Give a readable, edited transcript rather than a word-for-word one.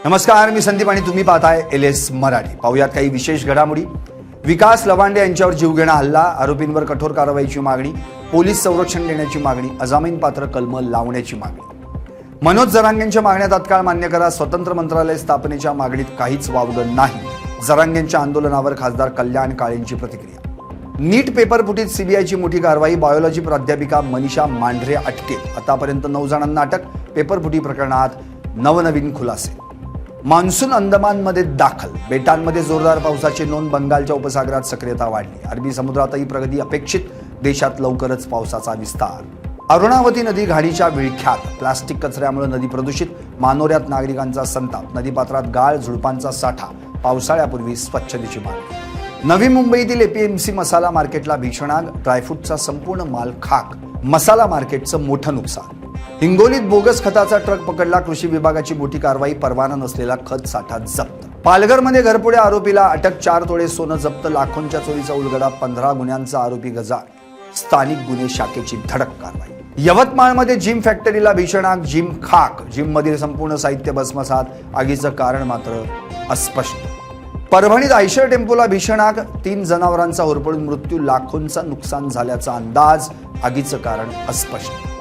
नमस्कार, मी संदीप आणि तुम्ही पाहताय LS मराठी। पाहूयात काही विशेष घडामोडी। विकास लवांडे यांच्यावर जीवघेणा हल्ला, आरोपींवर कठोर कारवाईची मागणी, पोलीस संरक्षण देण्याची मागणी, अजामीनपात्र कलम लावण्याची मागणी। मनोज जरांगेंच्या मागण्या तात्काळ मान्य करा, स्वतंत्र मंत्रालय स्थापनेच्या मागणीत काहीच वावगं नाही। जरांगेंच्या आंदोलनावर खासदार कल्याण काळेंची प्रतिक्रिया। नीट पेपरफुटीत सीबीआयची मोठी कारवाई, बायोलॉजी प्राध्यापिका मनीषा मांढरे अटकेत, आतापर्यंत 9 जणांना अटक। पेपरफुटी प्रकरणात नवनवीन खुलासे। मान्सून अंदमानमध्ये दाखल, बेटांमध्ये जोरदार पावसाची नोंद, बंगालच्या उपसागरात सक्रियता वाढली, अरबी समुद्रातही प्रगती अपेक्षित, देशात लवकरच पावसाचा विस्तार। अरुणावती नदी घाणीच्या विळख्यात, प्लास्टिक कचऱ्यामुळे नदी प्रदूषित, मानोऱ्यात नागरिकांचा संताप, नदीपात्रात गाळ झुडपांचा साठा, पावसाळ्यापूर्वी स्वच्छतेची मागणी। नवी मुंबईतील APMC मसाला मार्केटला भीषण आग, ड्रायफ्रूटचा संपूर्ण माल खाक, मसाला मार्केटचं मोठं नुकसान। हिंगोलीत बोगस खताचा ट्रक पकडला, कृषी विभागाची मोठी कारवाई, परवाना नसलेला खत साठा जप्त। पालघरमध्ये घरपुढे आरोपीला अटक, 4 तोळे सोनं जप्त, लाखोंच्या चोरीचा उलगडा, 15 गुन्ह्यांचा आरोपी गजाळ, स्थानिक गुन्हे शाखेची धडक कारवाई। यवतमाळमध्ये जिम फॅक्टरीला भीषण आग, जिम खाक, जिममधील संपूर्ण साहित्य भस्मसात, आगीचं कारण मात्र अस्पष्ट। परभणीत आयशर टेम्पोला भीषण आग, 3 जनावरांचा होरपळून मृत्यू, लाखोंचा नुकसान झाल्याचा अंदाज, आगीचं कारण अस्पष्ट।